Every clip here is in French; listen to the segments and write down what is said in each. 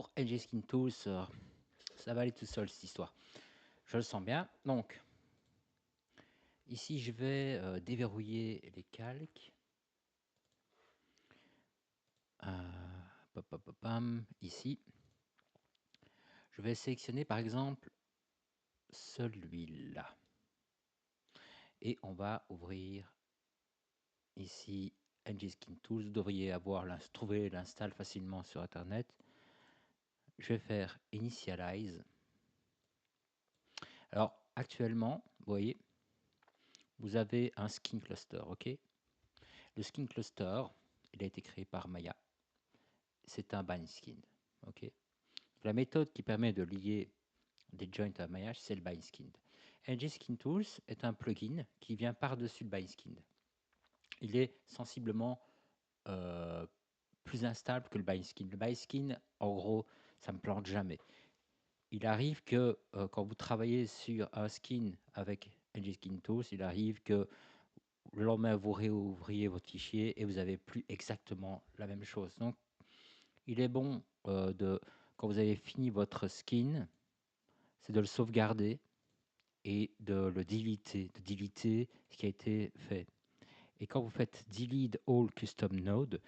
pour NG Skin Tools, ça va aller tout seul cette histoire. Je le sens bien. Donc, ici, je vais déverrouiller les calques. Ici, je vais sélectionner par exemple celui-là. Et on va ouvrir ici NG Skin Tools. Vous devriez trouver l'install facilement sur Internet. Je vais faire Initialize. Alors, actuellement, vous voyez, vous avez un skin cluster, ok? Le skin cluster, il a été créé par Maya. C'est un bind skin, ok? La méthode qui permet de lier des joints à maillage, c'est le bind skin. NG Skin Tools est un plugin qui vient par-dessus le bind skin. Il est sensiblement plus instable que le bind skin. Le bind skin, en gros, ça ne me plante jamais. Il arrive que quand vous travaillez sur un skin avec NG Skin Tools, il arrive que le lendemain, vous réouvriez votre fichier et vous avez plus exactement la même chose. Donc, il est bon quand vous avez fini votre skin, c'est de le sauvegarder et de le deleter ce qui a été fait. Et quand vous faites delete all custom node,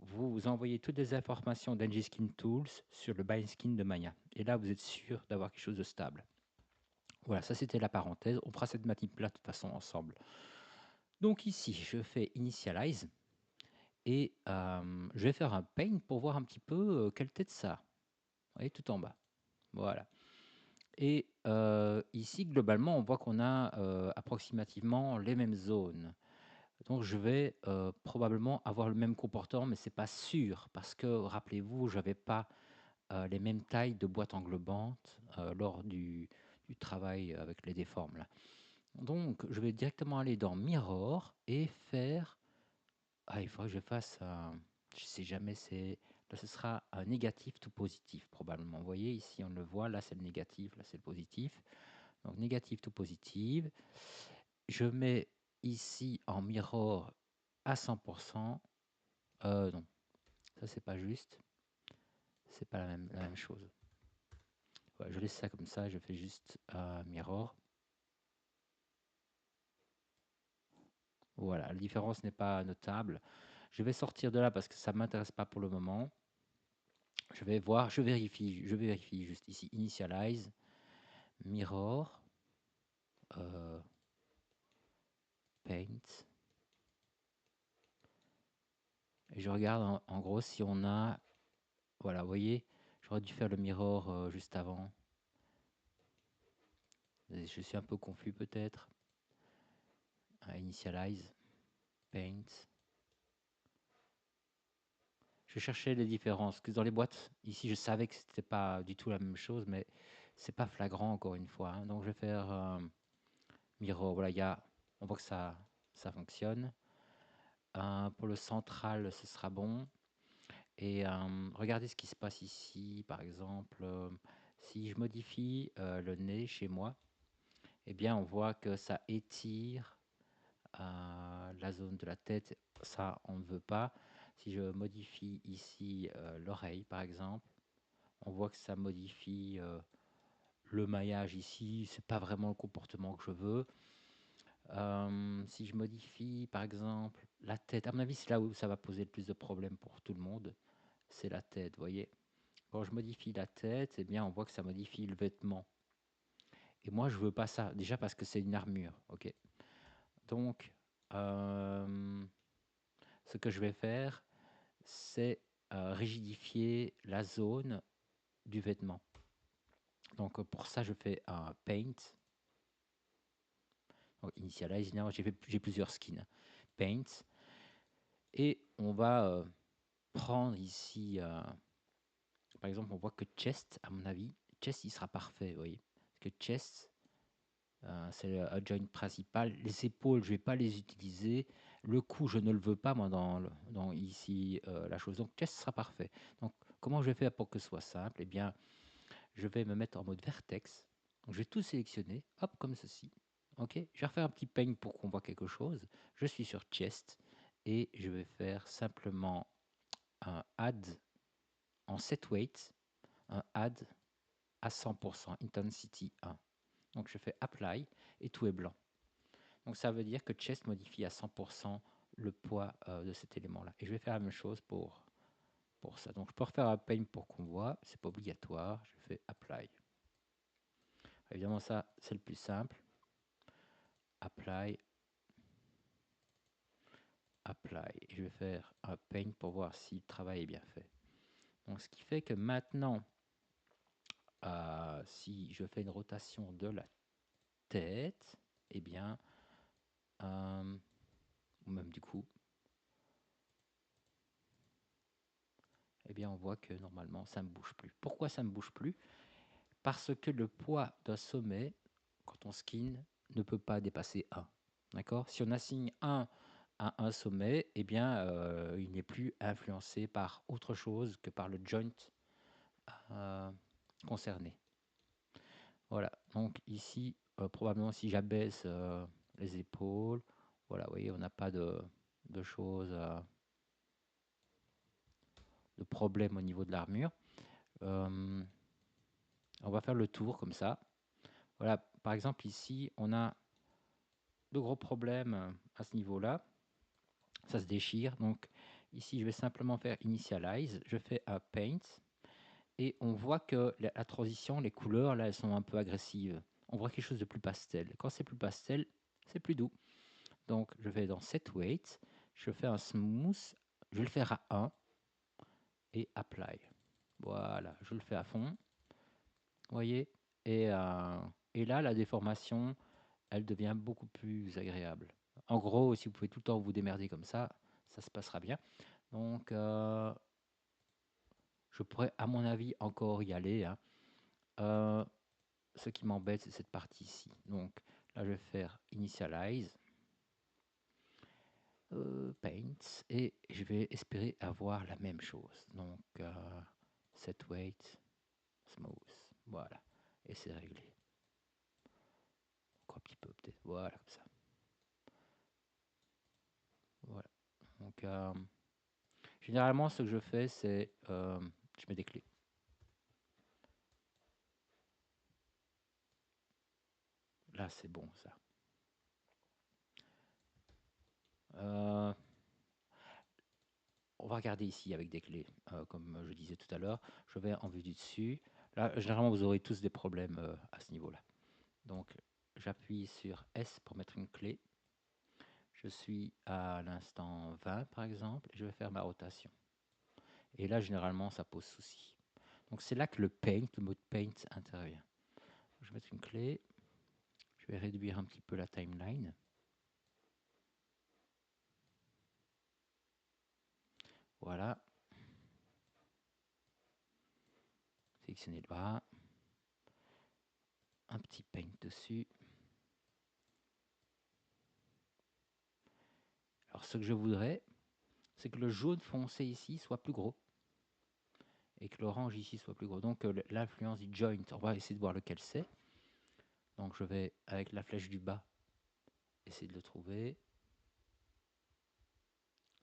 vous envoyez toutes les informations d'NG Skin Tools sur le bind skin de Maya. Et là, vous êtes sûr d'avoir quelque chose de stable. Voilà, ça c'était la parenthèse. On fera cette manip-là de toute façon ensemble. Donc ici, je fais Initialize et je vais faire un paint pour voir un petit peu quelle tête ça a. Vous voyez, tout en bas. Voilà. Et ici, globalement, on voit qu'on a approximativement les mêmes zones. Donc, je vais probablement avoir le même comportement, mais c'est pas sûr parce que, rappelez-vous, je n'avais pas les mêmes tailles de boîte englobante lors du travail avec les déformes. Là. Donc, je vais directement aller dans Mirror et faire... Ah, il faudrait que je fasse un... Je sais jamais, là, ce sera un négatif tout positif, probablement. Vous voyez, ici, on le voit. Là, c'est le négatif. Là, c'est le positif. Donc, négatif tout positif. Je mets ici en mirror à 100%. Non, ça, c'est pas juste. C'est pas la même chose. Ouais, je laisse ça comme ça. Je fais juste mirror. Voilà, la différence n'est pas notable. Je vais sortir de là parce que ça ne m'intéresse pas pour le moment. Je vais voir, je vérifie juste ici, initialize, mirror, paint. Et je regarde en gros si on a, voilà, vous voyez, j'aurais dû faire le mirror juste avant. Je suis un peu confus peut-être. Initialize, paint. Je cherchais les différences, parce que dans les boîtes, ici je savais que c'était pas du tout la même chose, mais c'est pas flagrant encore une fois. Hein. Donc je vais faire mirror, voilà, on voit que ça fonctionne. Pour le central, ce sera bon. Et regardez ce qui se passe ici, par exemple, si je modifie le nez chez moi, eh bien on voit que ça étire la zone de la tête, ça on ne veut pas. Si je modifie ici l'oreille par exemple, on voit que ça modifie le maillage ici, c'est pas vraiment le comportement que je veux. Si je modifie par exemple la tête, à mon avis c'est là où ça va poser le plus de problèmes pour tout le monde, c'est la tête, vous voyez. Quand je modifie la tête, eh bien on voit que ça modifie le vêtement. Et moi je veux pas ça, déjà parce que c'est une armure, ok. Donc ce que je vais faire, c'est rigidifier la zone du vêtement. Donc pour ça, je fais un paint. Donc, initialize, j'ai plusieurs skins. Paint. Et on va prendre ici, par exemple, on voit que chest, à mon avis, chest, il sera parfait, vous voyez. Parce que chest, c'est le joint principal. Les épaules, je ne vais pas les utiliser. Le cou, je ne le veux pas, moi, dans ici, la chose. Donc, chest sera parfait. Donc, comment je vais faire pour que ce soit simple? Eh bien, je vais me mettre en mode vertex. Donc, je vais tout sélectionner, hop, comme ceci. Ok, je vais refaire un petit peigne pour qu'on voit quelque chose. Je suis sur chest et je vais faire simplement un add en set weight. un add à 100%, intensity 1. Donc je fais apply et tout est blanc. Donc ça veut dire que chest modifie à 100% le poids de cet élément-là. Et je vais faire la même chose pour ça. Donc je peux refaire un paint pour qu'on voit, c'est pas obligatoire. Je fais apply. Évidemment ça c'est le plus simple. Apply. Apply. Et je vais faire un paint pour voir si le travail est bien fait. Donc ce qui fait que maintenant, si je fais une rotation de la tête, eh bien, ou même du coup, eh bien on voit que normalement ça ne me bouge plus. Pourquoi ça ne me bouge plus? Parce que le poids d'un sommet, quand on skin, ne peut pas dépasser 1. D'accord? Si on assigne 1 à un sommet, eh bien il n'est plus influencé par autre chose que par le joint concerné. Voilà, donc ici, probablement si j'abaisse les épaules, voilà, vous voyez, on n'a pas de choses, de problème au niveau de l'armure. On va faire le tour comme ça. Voilà, par exemple ici, on a de gros problèmes à ce niveau-là. Ça se déchire, donc ici je vais simplement faire initialize, je fais un paint, et on voit que la transition, les couleurs, là, elles sont un peu agressives. On voit quelque chose de plus pastel. Quand c'est plus pastel, c'est plus doux. Donc, je vais dans Set Weight, je fais un smooth, je vais le faire à 1 et Apply. Voilà, je le fais à fond. Vous voyez, et là, la déformation, elle devient beaucoup plus agréable. En gros, si vous pouvez tout le temps vous démerder comme ça se passera bien. Donc, je pourrais, à mon avis, encore y aller. Ce qui m'embête, c'est cette partie ici. Donc, là, je vais faire Initialize. Paint, et je vais espérer avoir la même chose. Donc set weight, smooth, voilà, et c'est réglé. Encore un petit peu peut-être, voilà, comme ça. Voilà. Donc généralement ce que je fais, c'est je mets des clés. Là c'est bon ça. On va regarder ici avec des clés, comme je disais tout à l'heure. Je vais en vue du dessus. Là, généralement, vous aurez tous des problèmes à ce niveau-là. Donc, j'appuie sur S pour mettre une clé. Je suis à l'instant 20, par exemple, et je vais faire ma rotation. Et là, généralement, ça pose souci. Donc, c'est là que le paint, le mode paint intervient. Je vais mettre une clé. Je vais réduire un petit peu la timeline. Voilà. Sélectionner le bras. Un petit paint dessus. Alors, ce que je voudrais, c'est que le jaune foncé ici soit plus gros. Et que l'orange ici soit plus gros. Donc, l'influence du joint, on va essayer de voir lequel c'est. Donc, je vais, avec la flèche du bas, essayer de le trouver.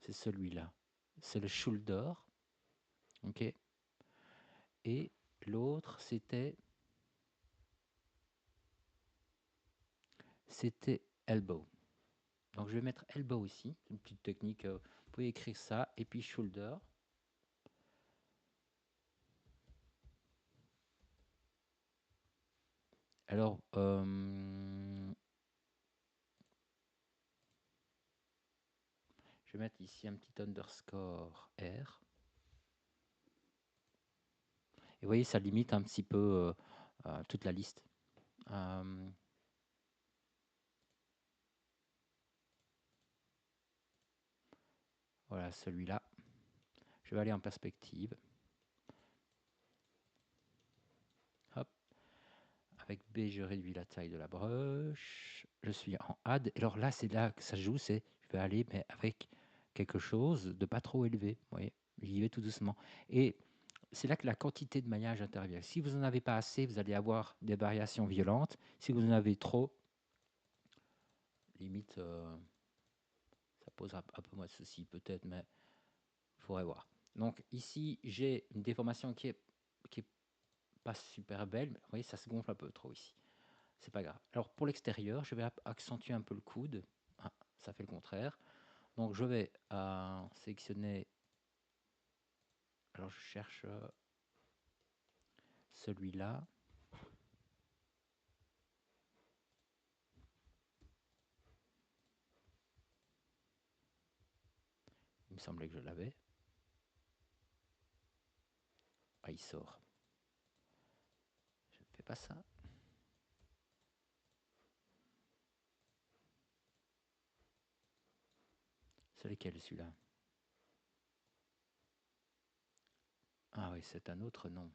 C'est celui-là. C'est le shoulder. OK. Et l'autre, c'était elbow. Donc je vais mettre elbow ici, c'est une petite technique, vous pouvez écrire ça, et puis shoulder. Alors, je vais mettre ici un petit underscore R. Et vous voyez, ça limite un petit peu toute la liste. Voilà, celui-là. Je vais aller en perspective. Hop. Avec B, je réduis la taille de la brush. Je suis en add. Alors là, c'est là que ça joue, c'est je vais aller mais avec quelque chose de pas trop élevé. Vous voyez, j'y vais tout doucement. Et c'est là que la quantité de maillage intervient. Si vous n'en avez pas assez, vous allez avoir des variations violentes. Si vous en avez trop, limite, ça posera un peu moins de soucis peut-être, mais il faudrait voir. Donc ici, j'ai une déformation qui est pas super belle, mais vous voyez, ça se gonfle un peu trop ici. C'est pas grave. Alors pour l'extérieur, je vais accentuer un peu le coude. Ah, ça fait le contraire. Donc je vais sélectionner. Alors je cherche celui-là. Il me semblait que je l'avais. Ah, il sort. Je ne fais pas ça. C'est lequel celui-là? Ah oui, c'est un autre nom.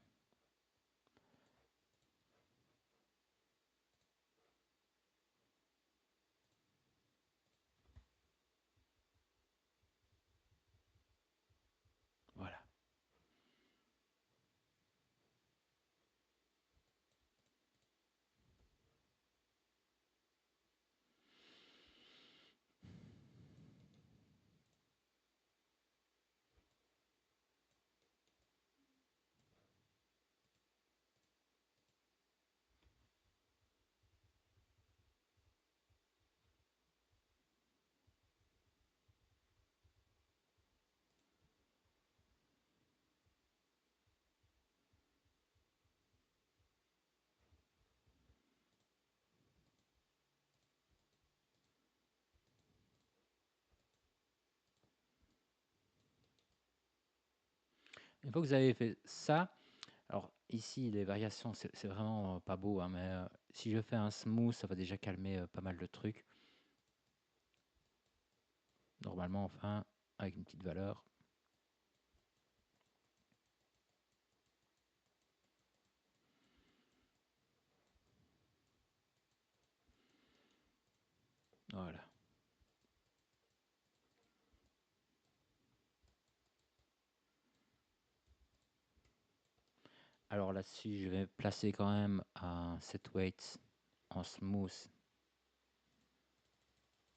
Voilà. Une fois que vous avez fait ça, alors ici les variations, c'est vraiment pas beau, hein, mais si je fais un smooth, ça va déjà calmer pas mal de trucs. Normalement, enfin, avec une petite valeur. Voilà. Alors là-dessus, je vais placer quand même un set weight en smooth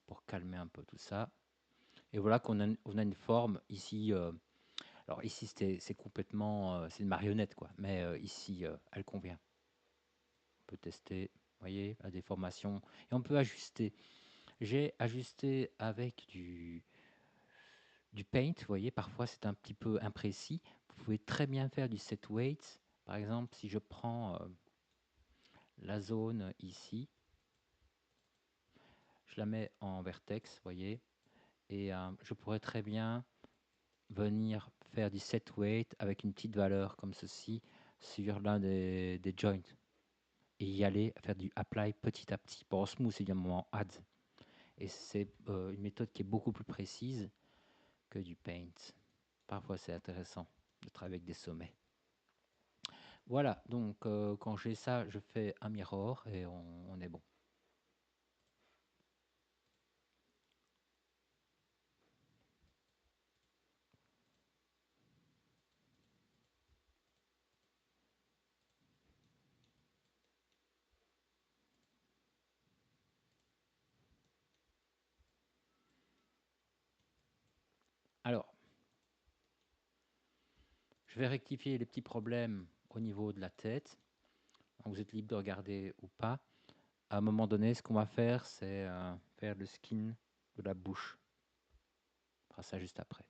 pour calmer un peu tout ça. Et voilà qu'on a, on a une forme ici. Alors ici, c'est complètement, c'est une marionnette, quoi. Mais ici, elle convient. On peut tester, vous voyez, la déformation. Et on peut ajuster. J'ai ajusté avec du paint, vous voyez, parfois c'est un petit peu imprécis. Vous pouvez très bien faire du set weight. Par exemple, si je prends la zone ici, je la mets en vertex, vous voyez, et je pourrais très bien venir faire du set weight avec une petite valeur comme ceci sur l'un des joints et y aller faire du apply petit à petit. Pour smooth, c'est évidemment add. Et c'est une méthode qui est beaucoup plus précise que du paint. Parfois, c'est intéressant de travailler avec des sommets. Voilà, donc quand j'ai ça, je fais un mirror et on est bon. Alors, je vais rectifier les petits problèmes au niveau de la tête. Donc, vous êtes libre de regarder ou pas. À un moment donné, ce qu'on va faire, c'est faire le skin de la bouche. On fera ça juste après.